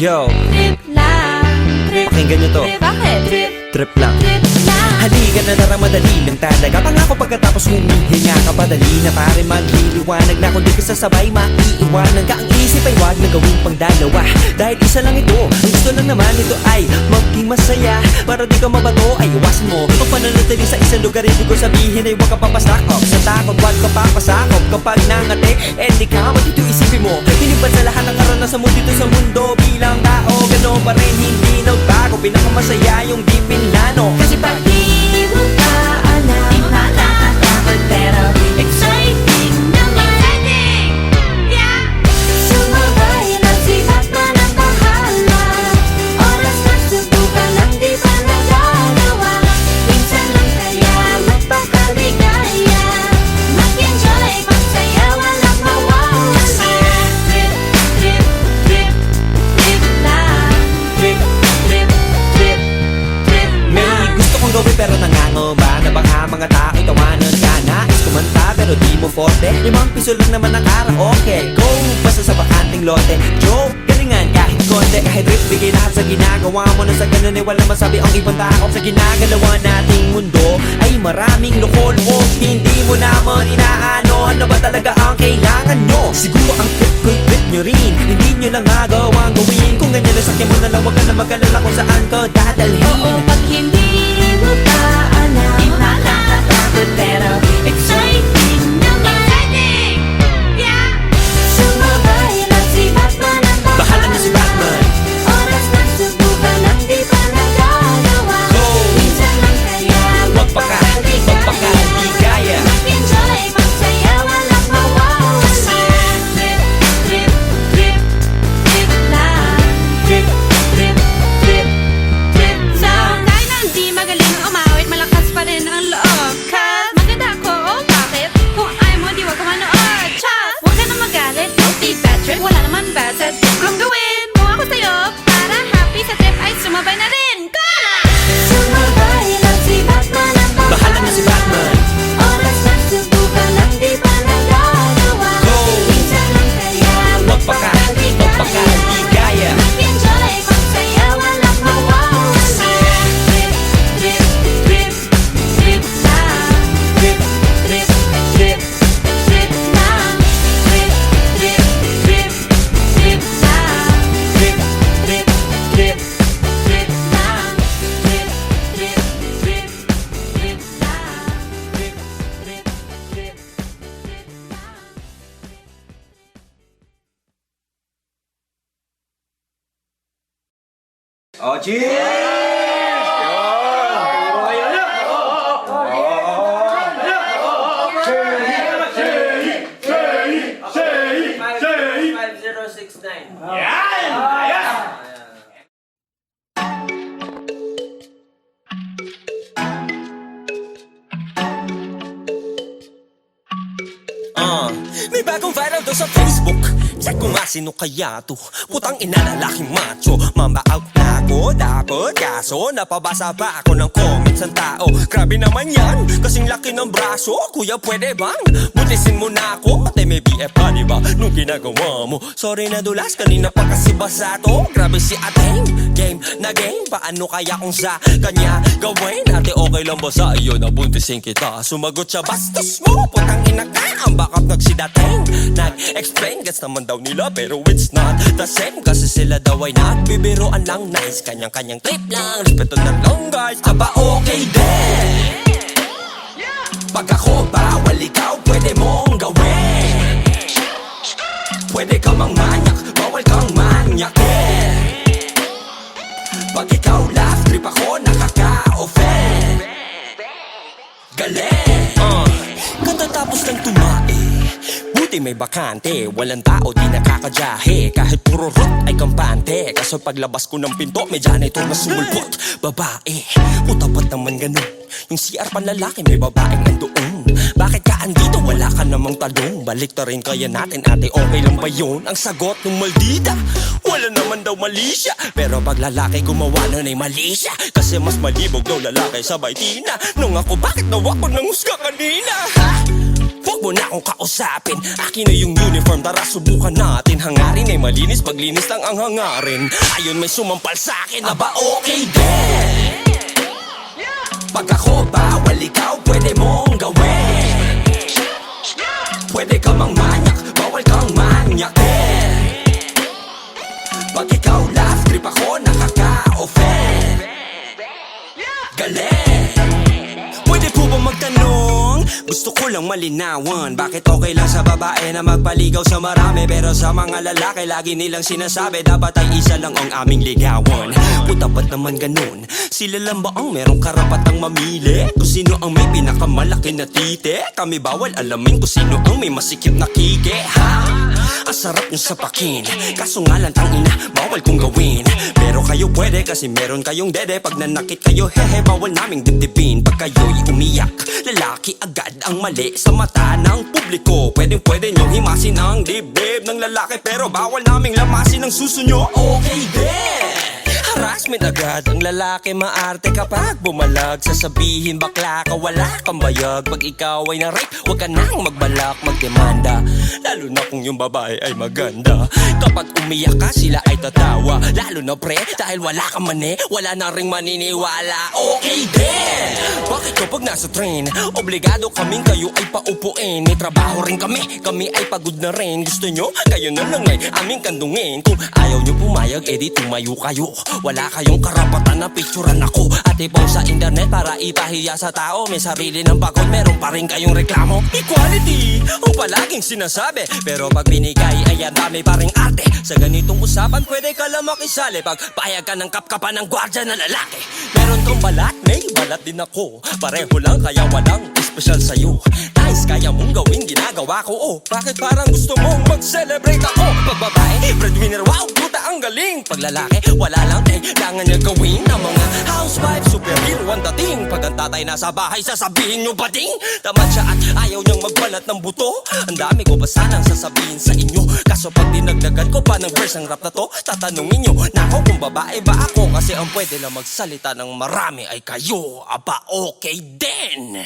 Yo, Trip lang, trip. pakinggan nyo to. Bakit? Trip, Trip lang. trip lang. Halika na narang madali lang talaga. Pangako pagkatapos humihinga ka padali na pare magliliwanag na kung di ka sasabay maiiwanan ka. Ang isip ay wag na gawin pang dalawa dahil isa lang ito. Ang gusto lang naman ito ay maging masaya. Para di ka mabato ay iwasan mo kung pananatili sa isang lugar. Ibig ko sabihin ay huwag ka papasakop sa takot, wag ka papasakop. Kapag nangate, di ka matito isipin mo. Hinipan sa lahat ng karanasan mo dito sa mundo. Bilang tao, gano'n pa rin hindi nagbago. Pinakamasaya yung di pinlano. Kasi pag di mo pa alam, di mo nakakatakot pero exciting naman. Yeah! Sumabay lang si Batman ang bahala. Oras na subukan lang di pa nagagawa. Minsan lang kaya magpakaligaya. Mag-enjoy, magsaya, walang mawawala. Trip, trip, trip, trip lang. Trip, trip, trip, trip May lang. gusto kong gawin pero nangangamba na baka mga tao'y tawanan ka. Nais kumanta pero di mo forte. 5 piso lang naman ang karaoke. Go! Basta sa bakanting lote. Joke! Galingan kahit konti. Kahit rip, bigay lahat sa ginagawa mo. Na sa ganun ay walang masabi ang ibang tao. Sa ginagalawa nating mundo ay maraming loko-loko. Hindi mo naman inaano. Ano ba talaga ang kailangan nyo? Siguro ang trip ko'y trip nyo rin. Hindi nyo lang magawang gawin. Kung ganyan na sakyan mo na lang, wag ka na mag-alala kung saan ka dadalhin. Oo, pag hindi mo pa alam, di mo nakakatakot pero exciting naman. Yeah! Sumabay lang si Batman ang Bahala na si Batman. Oras na subukan lang di pa nagagawa. Go! Minsan lang kaya magpakaligaya. Mag-enjoy, magsaya, walang mawawala. Trip, trip, trip, trip lang. Trip, trip, trip, trip lang. Dahil na hindi magaling umawit, malakas pa rin ang loob. Cause maganda ako, oh bakit? Kung ayaw mo, di wag ka manood. Chas! Huwag ka na magalit, don't be bad trip. Wala naman bad sa trip kong gawin. Kung ako sa'yo, para happy sa trip ay sumabay na rin. Go! Sumabay lang si Batman ang Bahala na si Batman. Oras na subukan lang di pa nagagawa. Go! Minsan lang kaya magpakaligaya. Mag-enjoy, magsaya, walang mawawala. Trip, trip, trip, trip lang. Trip, trip, trip, trip lang. Trip, trip, trip, trip lang. Trip, trip, trip, trip lang. Trip, trip, trip, trip lang. Trip, trip, trip, trip lang. Oh, cheers! May bagong viral daw sa Facebook. Check ko nga sino kaya to. Putang ina lalaking macho. Mamba out na ako dapat. Kaso napabasa pa ako ng comments ng tao. Grabe naman yan, kasing laki ng braso. Kuya pwede bang butisin mo na ako? Pati may BF pa diba nung ginagawa mo? Sorry na dulas, kanina pa kasi basa to. Grabe si Ateng, game na game. Paano kaya kung sa kanya gawin? Ate okay lang ba sa iyo na buntisin kita? Sumagot siya bastos mo, putang ina ka. Ang bakap nagsidating, nag-explain. Gets naman daw nila pero it's not the same. Kasi sila daw ay nagbibiroan lang. Nice, kanyang-kanyang trip lang. Respeto ng long guards, aba okay din. Pag ako bawal, ikaw pwede mong gawin. Pwede ka mang manyak, bawal kang manyakin. Pag ikaw laugh trip ako, nakaka-offend. Galing! Katatapos ng tumae, buti may bakante. Walang tao di nakakadyahe. Kahit puro rock ay kampante. Kaso paglabas ko ng pinto, may janitor na sumulpot. Babae, utapat naman ganun. Yung CR panlalaki, may babaeng nandoon. Bakit ka andito? Wala ka namang talong. Balik na rin kaya natin ate, okay lang ba yun? Ang sagot ng maldita, wala naman daw mali siya. Pero pag lalaki gumawa nun ay mali siya. Kasi mas malibog daw lalaki sabay tina. Nung ako, bakit nawa ko ng husga kanina? Ha? Huwag mo na akong kausapin. Akin na yung uniform, tara subukan natin. Hangarin ay malinis, paglinis lang ang hangarin. Ayon may sumampal sa'kin, aba okay din. Pag ako bawal, ikaw pwede mong gawin. Pwede ka mang manyak, bawal kang manyak din. Pag ikaw last trip ako, nakaka-offend. Galing. Pwede po ba magtanong? Gusto ko lang malinawan, bakit okay lang sa babae na magpaligaw sa marami, pero sa mga lalaki lagi nilang sinasabi dapat ay isa lang ang aming ligawan. Kung dapat naman ganun, sila lang ba ang merong karapatang mamili kung sino ang may pinakamalaki na titi? Kami bawal alamin kung sino ang may masikip na kike, ha? Ang sarap yung sapakin, kaso nga lang tangina, bawal kong gawin. Pero kayo pwede kasi meron kayong dede. Pag nanakit kayo, hehe, bawal naming dibdibin. Pag kayo'y umiyak, lalaki agad ang mali sa mata ng publiko. Pwede nyong himasin ang dibdib ng lalaki, pero bawal naming lamasin ang suso nyo. Okay din. Harassment agad ang lalaki, maarte kapag bumalag. Sasabihin bakla ka, wala kang bayag. Pag ikaw ay na-rape, huwag ka nang magbalak magdemanda, lalo na kung yung babae ay maganda. Kapag umiyak ka, sila ay tatawa, lalo na pre, dahil wala kang mani, wala na ring maniniwala. Okay din. Bakit kapag nasa train, obligado kaming kayo ay paupuin? May trabaho rin kami ay pagod na rin. Gusto nyo, kayo na lang ay aming kandungin. Kung ayaw nyo pumayag, edi tumayo kayo. Wala kayong karapatan na picturean ako at ipost sa internet para ipahiya sa tao. May sarili ng pagod, meron pa rin kayong reklamo. Equality ang palaging sinasabi, pero pag binigay ay ang dami pa ring arte. Sa ganitong usapan pwede ka lang makisali pag payag ka ng kapkapan ng gwardya na lalaki. Meron kang balat, may balat din ako. Pareho lang kaya walang special sa'yo. Nice, kaya mong gawin ginagawa ko. Oh, bakit parang gusto mong mag-celebrate ako? Pag babae, breadwinner, wow, puta ang galing. Pag lalaki, wala lang kailangan niya gawin. Ang mga housewife, superhero ang dating. Pag ang tatay nasa bahay, sasabihin nyo ba ding? Tamad siya at ayaw niyang magbalat ng buto. Ang dami ko ba sanang sasabihin sa inyo, kaso pag dinagdagan ko pa ng verse ang rap na to, tatanungin nyo na ako kung babae ba ako. Kasi ang pwede lang magsalita ng marami ay kayo. Aba okay din.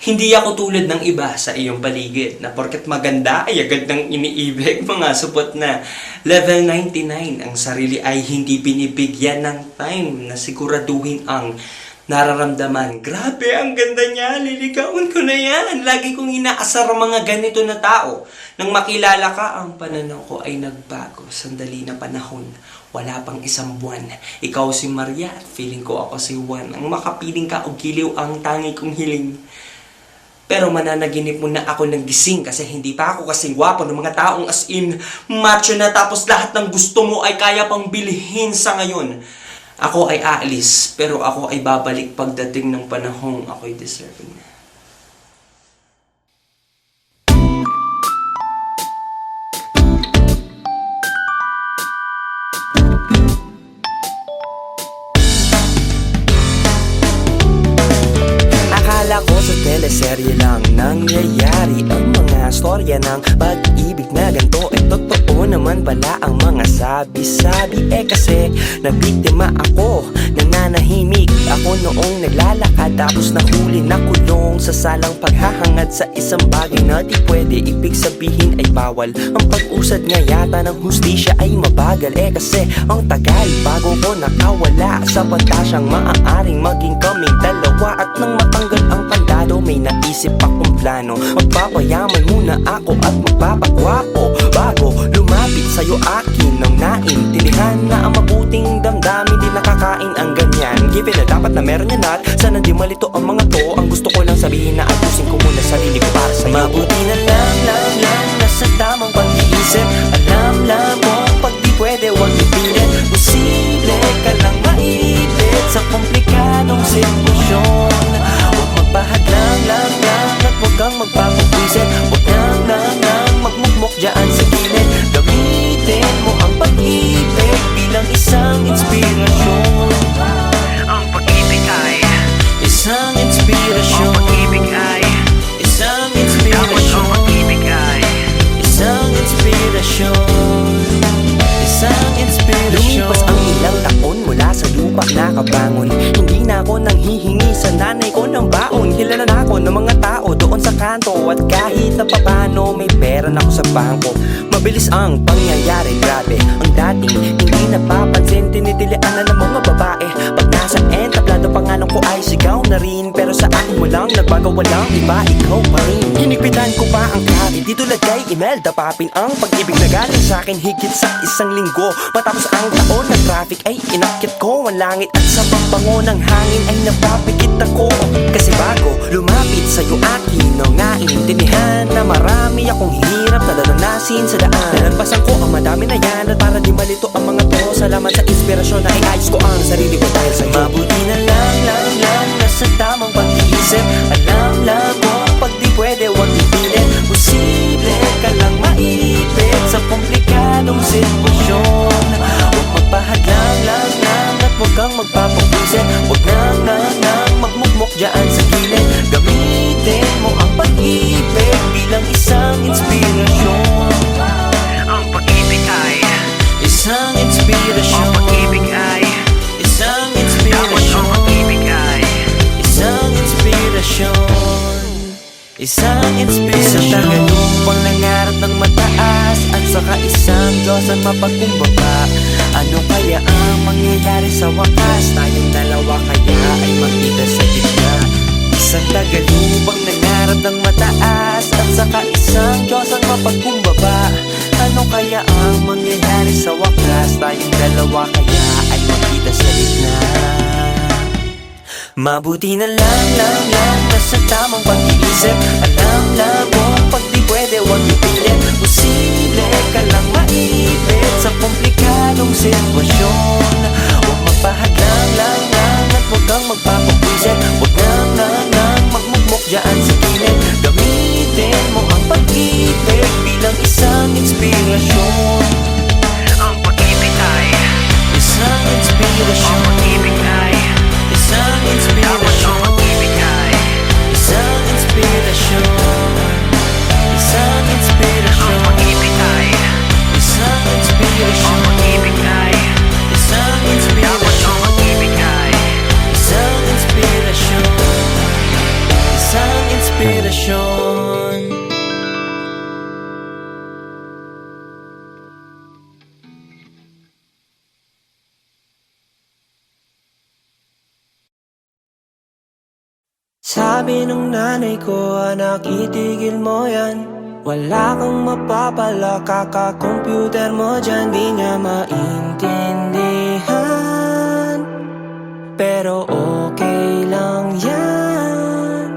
Hindi ako tulad ng iba sa iyong paligid na porket maganda ay agad nang iniibig. Mga supot na level 99 ang sarili ay hindi binibigyan ng time na siguraduhin ang nararamdaman. Grabe, ang ganda niya, liligawan ko na yan. Lagi kong inaasar ang mga ganito na tao. Nang makilala ka, ang pananaw ko ay nagbago. Sandali na panahon, wala pang isang buwan. Ikaw si Maria, feeling ko ako si Juan. Ang makapiling ka o giliw ang tangi kong hiling. Pero mananaginip mo na ako nagising kasi hindi pa ako kasing gwapo ng mga taong as in macho na, tapos lahat ng gusto mo ay kaya pang bilhin sa ngayon. Ako ay aalis, pero ako ay babalik pagdating ng panahong ako'y deserving na. Akala ko sa teleserye lang nangyayari ang mga storya ng pag-ibig na ganito ay totoo naman pala ang mga sabi-sabi. Kasi nabiktima ako, nananahimik ako noong naglalakad, tapos nahuli na kulong sa salang paghahangad sa isang bagay na di pwede. Ibig sabihin ay bawal. Ang pag-usad nga yata ng hustisya ay mabagal. Kasi ang tagal bago ko nakawala sa pantasyang maaaring maging kaming dalawa. At nang matanggal ang kandado, may naisip akong plano. Magpapayaman muna ako at magpapagwapo bago lumapit sa'yo akin ng naintindihan na ang mabuting damdamin di nakakain ang ganyan. Given na dapat na meron yan at sana di malito ang mga to. Ang gusto ko lang sabihin na ayusin ko muna sarili ko para sa'yo. Mabuti na lang nasa tamang pag-iisip. Alam mo pag di pwede wag ipilit. Posible ka lang maipit sa komplikadong sitwasyon. Huwag magpahadlang lang at huwag kang magpapagwisit. Huwag nang magmukmok dyan sa gilid. Gamitin mo ang pag-ibig bilang isang inspirasyon. Ang pag-ibig ay Isang inspirasyon. Ang pag-ibig ay Isang Dapat inspirasyon. ang pag-ibig ay Isang inspirasyon. Isang inspirasyon. Lumipas ang ilang taon mula sa lupa nakabangon. Hindi na ako nanghihingi sa nanay ko ng baon. Kilala na ako ng mga tao doon sa kanto. At kahit na papano may pera na ako sa bangko. Mabilis ang pangyayari, grabe. Ang dating hindi napapansin, tinitilian na ng mga babae. Pag nasa entablado pangalan ko ay sigaw na rin. Pero sa akin mo lang nagbago, walang iba, ikaw pa rin. Hinigpitan ko pa ang kahit di tulad kay Imelda Papin. Ang pag-ibig na galing sa akin higit sa isang linggo. Matapos ang taon na traffic ay inakit ko ang langit. At sa pambango ng hangin ay napapikit ako. Kasi bago lumapit sa'yo akin nang naintindihan na marami akong hirap na naranasin sa daan. Nalagpasan ko ang madami na yan at para di malito ang mga to. Salamat sa inspirasyon na iayos ko ang sarili ko dahil sa'yo. Mabuti na lang nasa tamang pag-iisip. Alam mo pag di pwede wag ipilit. Posible ka lang maipit sa komplikadong sitwasyon. Huwag magpahadlang lang at huwag kang magpapagwisit. Huwag nang magmukmok dyan sa gilid. Gamitin mo ang pag-ibig bilang isang inspirasyon. Ang pag-ibig ay Isang inspirasyon. Ang pag-ibig ay Isang Dapat inspirasyon. ang pag-ibig ay Isang inspirasyon. Isang inspirasyon. Isang tagalupang nangarap ng mataas at saka isang Diyos ang mapagkumbaba. Ano kaya ang mangyayari sa wakas? Tayong dalawa kaya ay magkita sa gitna. Isang tagalupang nangarap ng mataas at saka isang Diyos ang mapagkumbaba. Ano kaya ang mangyayari sa wakas? Tayong dalawa kaya ay magkita sa gitna. Mabuti na lang nasa tamang pag-iisip. Alam mo pag di pwede wag ipilit. Posible ka lang maipit sa komplikadong sitwasyon. Huwag magpahadlang lang at huwag kang magpapagwisit. Huwag nang magmukmok dyan sa gilid. Gamitin mo ang pag-ibig bilang isang inspirasyon. Ang pag-ibig ay Isang Ang inspirasyon. pag-ibig ay Isang Dapat ang inspirasyon. pag-ibig ay Isang inspirasyon. Isang Ang inspirasyon. pag-ibig ay Isang Ang inspirasyon. pag-ibig ay Isang Dapat ang inspirasyon. pag-ibig ay Isang inspirasyon. Isang inspirasyon. Sabi nung nanay ko, anak, itigil mo yan. Wala kang mapapala, kaka-computer mo dyan. Di niya maintindihan, pero okay lang yan.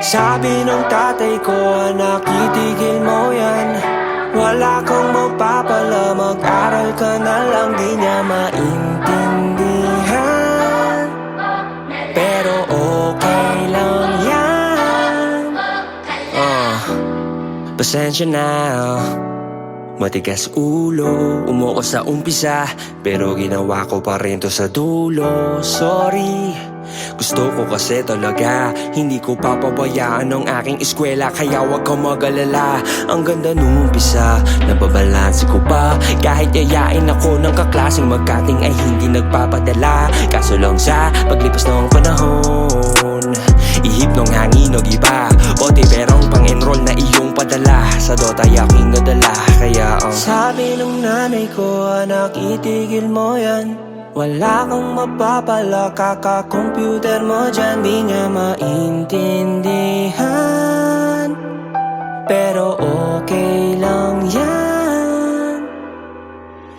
Sabi nung tatay ko, anak, itigil mo yan. Wala kang mapapala, mag-aral ka na lang. Di niya maintindihan, pero okay lang yan. Pasensya na, matigas ulo. Umuko sa umpisa, pero ginawa ko pa rin to sa dulo. Sorry, Gusto ko kasi talaga, hindi ko papabayaan ang aking eskwela. Kaya wag kang mag-alala, ang ganda nung umpisa, nababalanse ko pa. Kahit yayain ako ng kaklaseng magkating ay hindi nagpapadala. Kaso lang sa paglipas ng panahon, ihip ng hangin o iba, o tiberong pang-enroll na iyong padala. Sa Dota aking nadala, kaya sabi ng nanay ko, anak itigil mo yan. Wala kang mapapala, kaka-computer mo dyan. Di nga maintindihan, pero okay lang yan.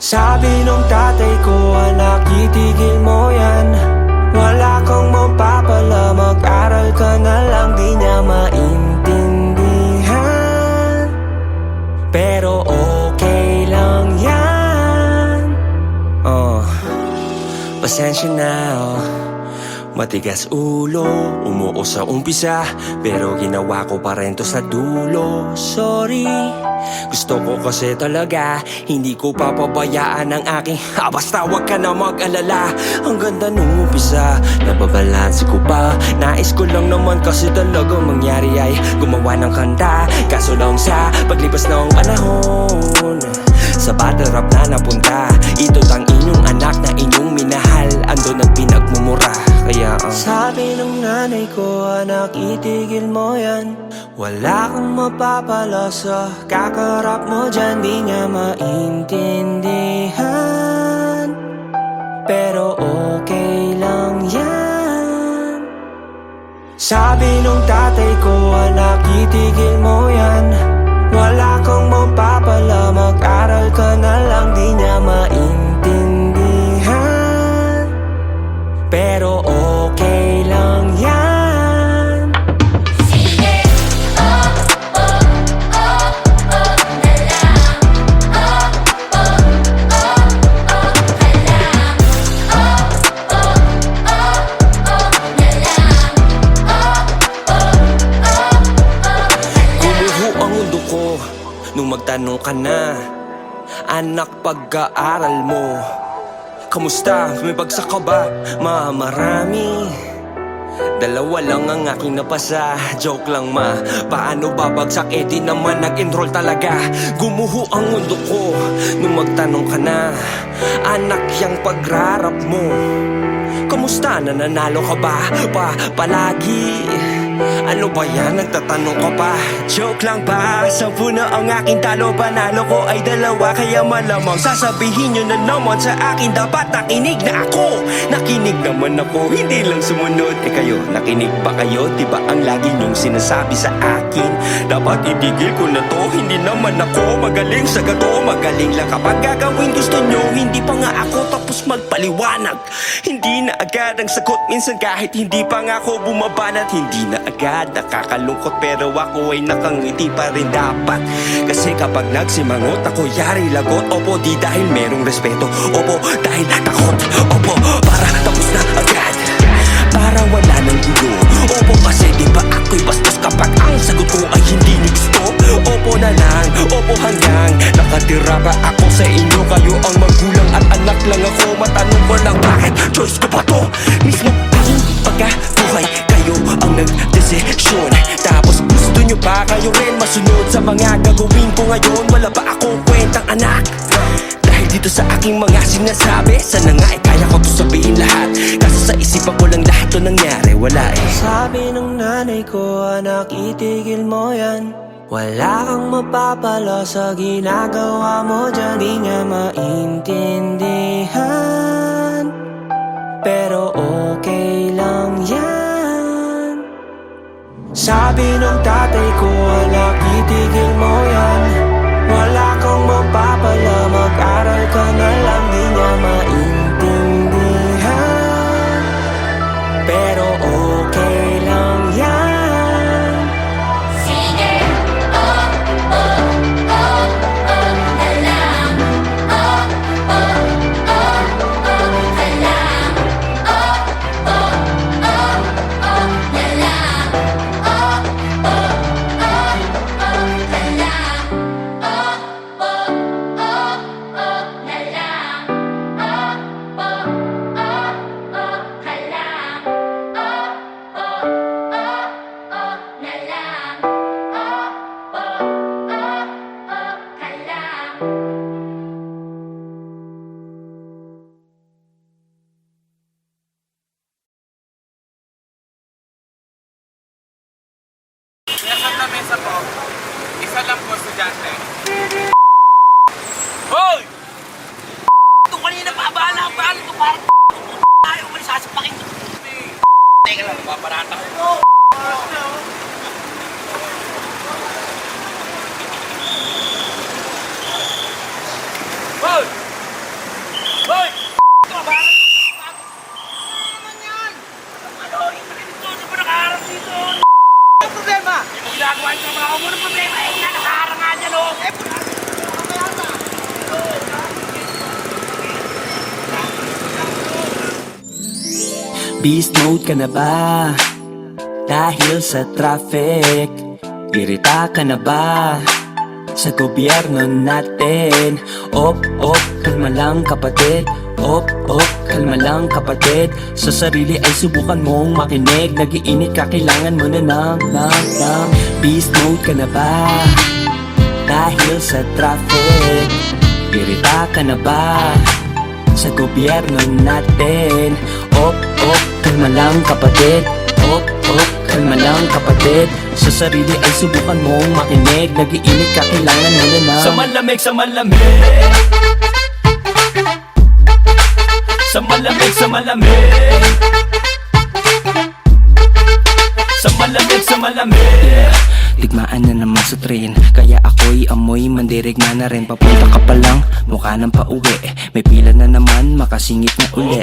Sabi nung tatay ko, anak itigil mo yan. Wala kang mapapala, mag-aral ka na lang. Di niya maintindihan, pero okay lang yan. Pasensya na, matigas ulo, umuo sa umpisa, pero ginawa ko pa rin to sa dulo. Sorry, gusto ko kasi talaga, hindi ko papabayaan ang aking basta wag ka na mag-alala. Ang ganda nung umpisa, nababalanse ko pa. Nais ko lang naman kasi talaga mangyari ay gumawa ng kanta. Kaso lang sa paglipas ng panahon, sa battle rap na napunta. Ito tang inyong anak na inyong minahal, ando ang pinagmumura. Kaya sabi ng nanay ko, anak itigil mo yan. Wala kang mapapala sa kakarap mo dyan. Di nga maintindihan, pero okay lang yan. Sabi nung tatay ko, anak itigil mo yan. Wala kang mapapala, mag-aral ka na lang. Di niya maintindihan, pero okay lang yan. Sige, oh, oh, oh, oh na lang. Oh, oh, oh, oh ka lang. Oh, oh, oh, oh na lang. Oh, oh, oh, oh ka lang. Gumuho ang mundo ko nung magtanong ka na, anak, pag-aaral mo kamusta? May bagsak ka ba? Marami. Dalawa lang ang aking napasa. Joke lang ma, paano babagsak? Eh di naman nag-enroll talaga. Gumuho ang mundo ko nung magtanong ka na, anak, yang pagrarap mo kamusta? Nananalo ka ba? Palagi? Ano ba yan? Nagtatanong ka pa? Joke lang ba? 10 na ang aking talo, panalo ko ay 2. Kaya malamang sasabihin nyo na naman sa akin, dapat nakinig na ako. Nakinig naman ako, hindi lang sumunod. Eh kayo, nakinig ba kayo? Diba ang lagi nyong sinasabi sa akin? Dapat itigil ko na to, hindi naman ako magaling sa gato. Magaling lang kapag gagawin gusto nyo, hindi pa nga ako tapos magpaliwanag. Hindi na agad ang sagot minsan kahit hindi pa nga ako bumabanat. Hindi na agad nakakalungkot pero ako ay nakangiti pa rin dapat. Kasi kapag nagsimangot ako yari lagot. Opo, di dahil merong respeto, opo, dahil takot. Opo, para tapos na agad, para wala nang gulo. Opo, kasi di ba ako'y bastos kapag ang sagot ko ay hindi nyo gusto. Opo na lang, opo hanggang nakatira pa ako sa inyo. Kayo ang magulang at anak lang ako. Matanong ko lang bakit choice ko pa to. Mismo aking pagkabuhay, kayo ang nagdesisyon. Tapos gusto nyo pa kayo rin masunod sa mga gagawin ko ngayon. Wala ba akong kwentang anak? Dahil dito sa aking mga sinasabi, sana nga ay kaya ko to sabihin lahat. Kaso sa isipan ko lang lahat to nangyari, wala eh. Sabi ng nanay ko, anak itigil mo yan. Wala kang mapapala sa ginagawa mo dyan. Di nga maintindihan, pero okay lang yan. Sabi ng tatay ko, anak itigil mo yan. Wala kang mapapala, mag-aral ka na lang. Di niya maintindihan, pero okay lang yan. Sige, oh, oh, oh, oh na lang. Oh, oh, oh, oh ka lang. Oh, oh, oh, oh na lang. Oh, oh, oh, Isa lang po, estudyante. Hoy! Ito kanina pa, bahala ang bahala ito, parang ayaw mo sasapakin ito. Teka lang, paparata ko. Hoy! Hoy! Ito, bahala ito. Ano naman yan? Ano, ito ba nakaharap dito? Ano problema? Hindi mo ginagawa yung trabaho mo. Ano problema? Eh, nakaharap nga dyan, oh. Beast mode ka na ba? Dahil sa traffic. Irita ka na ba? Sa gobyerno natin. Op, kalma lang kapatid. Op, kalma lang kapatid. Sa sarili ay subukan mong makinig. Nagiinit ka, kailangan mo na ng Beast mode ka na ba? Dahil sa traffic. Irita ka na ba? Sa gobyerno natin. Op, kalma lang kapatid. Op, kalma lang kapatid. Sa sarili ay subukan mong makinig. Nagiinit ka, kailangan mo na ng Sa malamig, sa malamig. Sa malamig, sa malamig. Sa malamig, sa malamig. Digmaan na naman sa train, kaya ako'y amoy mandirigma na rin. Papunta ka pa lang, mukha nang pauwi. May pila na naman, makasingit na uli.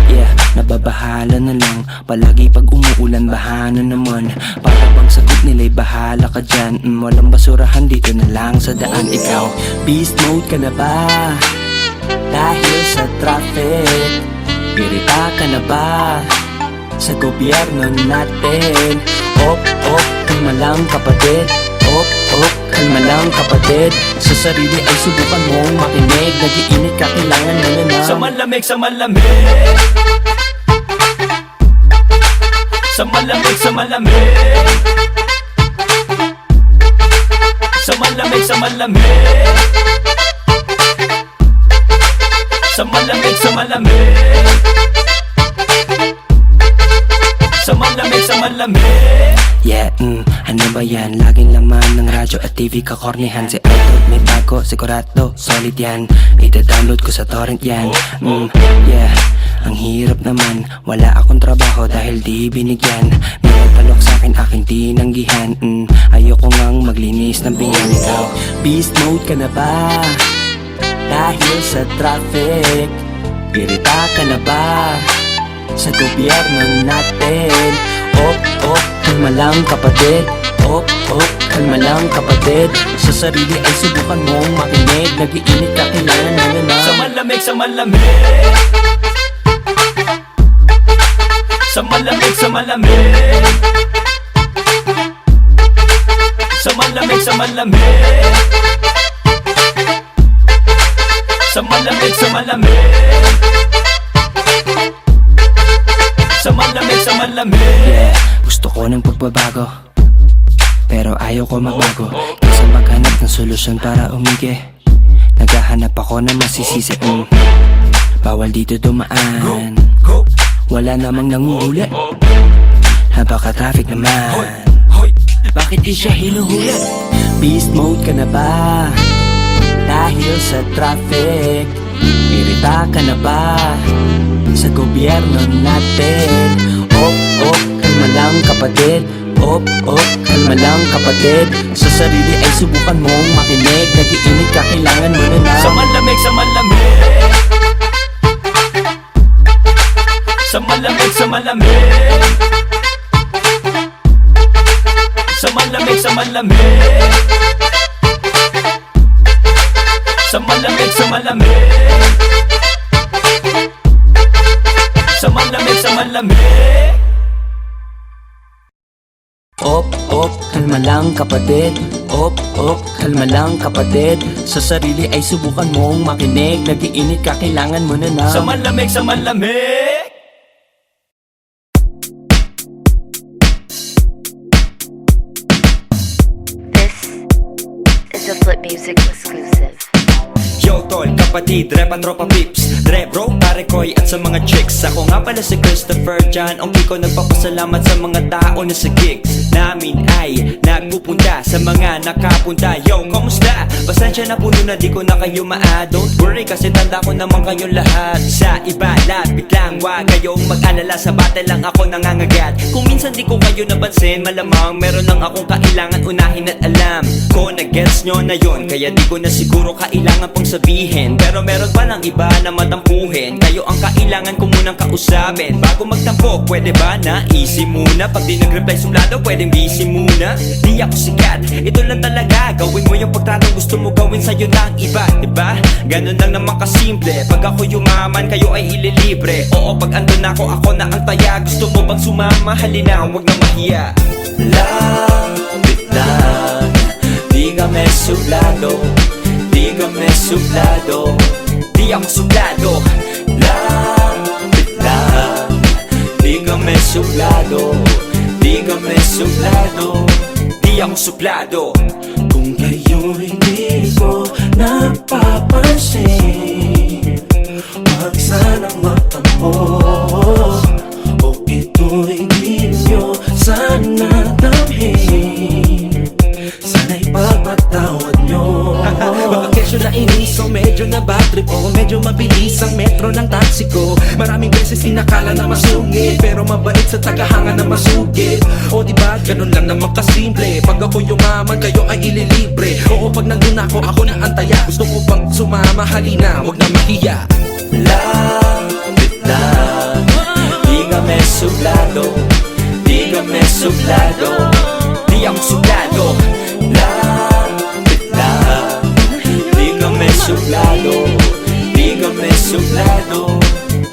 Yeah, nababahala na lang. Palagi pag umuulan, baha na naman. Para bang sagot nila'y bahala ka dyan. Walang basurahan dito na lang sa daan. Ikaw, Beast mode ka na ba? Dahil sa traffic. Irita ka na ba? Sa gobyerno natin. Op, kalma lang kapatid. Op, kalma lang kapatid. Sa sarili ay subukan mong makinig. Nagiinit ka, kailangan mo na ng Sa malamig, sa malamig. Sa malamig, sa malamig. Sa malamig, sa malamig. Sa malamig, sa malamig. Sa malamig, sa malamig. yeah, ano ba yan? Laging laman ng radyo at TV kakornihan. Si Idol may bago, sigurado, solid yan. Ida-download ko sa torrent yan. Yeah, ang hirap naman. Wala akong trabaho dahil di binigyan. May nagpalok sa'kin aking tinanggihan. Ayoko ngang maglinis ng pinggan. Ikaw, Beast mode ka na ba? Dahil sa traffic. Irita ka na ba? Sa gobyerno natin. Op, kalma lang kapatid. Op, kalma lang kapatid. Sa sarili ay subukan mong makinig. Nagiinit ka, kailangan mo na ng Sa malamig, sa malamig. Sa malamig, sa malamig. Sa malamig, sa malamig. Sa malamig, sa malamig. Sa malamig, sa malamig. yeah, gusto ko ng pagbabago, pero ayaw ko magbago. Kaysa maghanap ng solusyon para umigi, naghahanap ako ng masisisi. Bawal dito dumaan, wala namang nanguhuli. Napaka-traffic naman, bakit di siya hinuhuli? Beast mode ka na ba? Dahil sa traffic. Irita ka na ba? Sa gobyerno natin. Op, kalma lang kapatid. Op, kalma lang kapatid. Sa sarili ay subukan mong makinig. Nagiinit ka, kailangan mo na ng Sa malamig, sa malamig. Sa malamig, sa malamig. Sa malamig, sa malamig. Sa malamig, sa malamig. Sa malamig, sa malamig. Op, kalma lang kapatid. Op, kalma lang kapatid. Sa sarili ay subukan mong makinig. Nagiinit ka, kailangan mo na ng Sa malamig, sa malamig. This is a Flip Music exclusive. Yo tol, kapatid, repa tropa pips Re bro, pare koy at sa mga chicks. Ako nga pala si Christopher John Ang Kiko, nagpapasalamat sa mga tao na sa gigs namin ay nagpupunta sa mga nakapunta. Yo, kamusta? Pasensya na puno na di ko na kayo Don't worry kasi tanda ko naman kayong lahat. Sa iba, lapit lang, wag kayong mag-alala. Sa battle lang ako nangangagat. Kung minsan di ko kayo napansin, malamang meron lang akong kailangan unahin at alam ko na gets nyo na yon. Kaya di ko na siguro kailangan pang sabihin, pero meron pa lang iba na matampuhin. Kayo ang kailangan ko munang kausapin bago magtampo, pwede ba na easy muna? Pag di nag-reply suplado, pwedeng busy muna. Di ako sikat, ito lang talaga. Gawin mo yung pagtratong gusto mo gawin sa'yo ng iba, diba? Ganun lang naman kasimple. Pag ako yumaman, kayo ay ililibre. Oo, pag andun ako na ang taya. Gusto mo bang sumama? Halina, huwag na mahiya. Lapit lang, di kami suplado. Di kami suplado, di ako suplado. Lapit lang, di kami suplado. Di kami suplado, di ako suplado. Kung kayo'y di ko napapansin, wag sanang magtampo. O ito'y di nyo sana damhin, sana'y pagpatawad nyo. Baka kesyo na inis o medyo na bad trip o medyo mabilis ang metro ng taxi ko. Maraming beses inakala na masungit, pero mabait sa tagahanga na masugit. O diba, ganun lang naman kasimple. Pag ako yumaman, kayo ay ililibre. Oo, pag nandun ako na ang taya. Gusto ko bang sumama? Halina, huwag na mahiya. Lapit lang, di kami suplado. Di kami suplado, di ako suplado. Lapit lang, di kami suplado. Di kami suplado,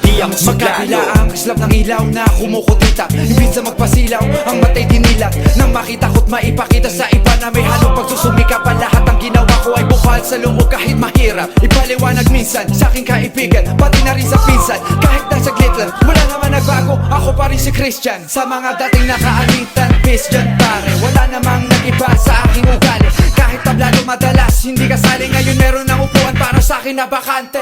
di ako suplado. Magkabila ang kislap ng ilaw na kumukutita. Ibig sa magpasilaw, ang matay dinilat. Nang makita ko't maipakita sa iba na may halong pagsusumikap. Ang lahat ng ginawa ko ay bukal sa loob kahit mahirap. Ipaliwanag minsan sa aking kaibigan, pati na rin sa pinsan. Kahit na saglit lang, wala naman nagbago. Ako pa rin si Christian, sa mga dating nakaalitan. Peace dyan pare, wala namang nag-iba sa aking ugali. Kahit tablado madalas, hindi kasali. Ngayon meron ng upuan para sa akin na bakante.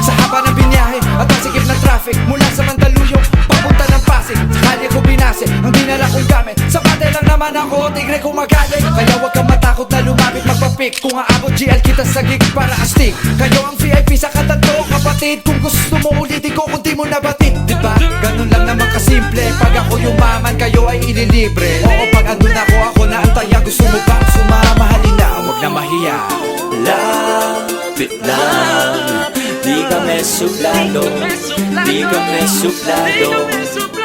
Sa haba ng binyahe at ang sikip ng traffic, mula sa Mandaluyong papunta ng Pasig, sakali ko binase ang dinala kong gamit. Sa batay lang naman ako, tigre kung magaling. Kaya wag kang matakot na lumapit, magpapik. Kung aabot GL kita sa gig para astig. Kayo ang VIP sa katanto, kapatid. Kung gusto mo ulitin ko kung di mo nabatid, diba? Ganun lang naman kasimple. Pag ako yumaman, kayo ay ililibre. Oo, pag andun ako na ang taya. Gusto mo bang sumama? Halina, wag na mahiya. Lapit lang, di kami suplado. Di kami suplado,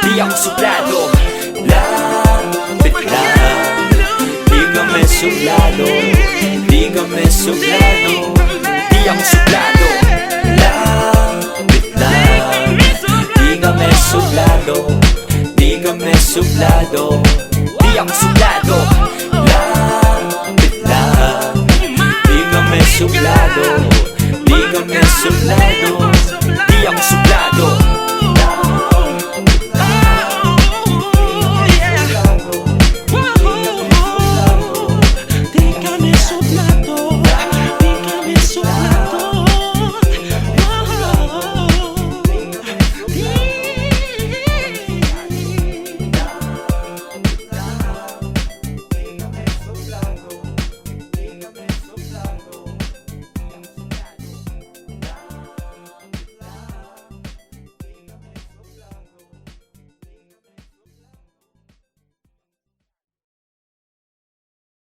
di ako suplado. Lapit lang, di kami suplado. Di kami suplado, di ako suplado. Lapit lang, di kami suplado. Di kami suplado, di ako suplado. Lapit lang, di kami suplado. Di kami suplado, di ako suplado. Di kami suplado.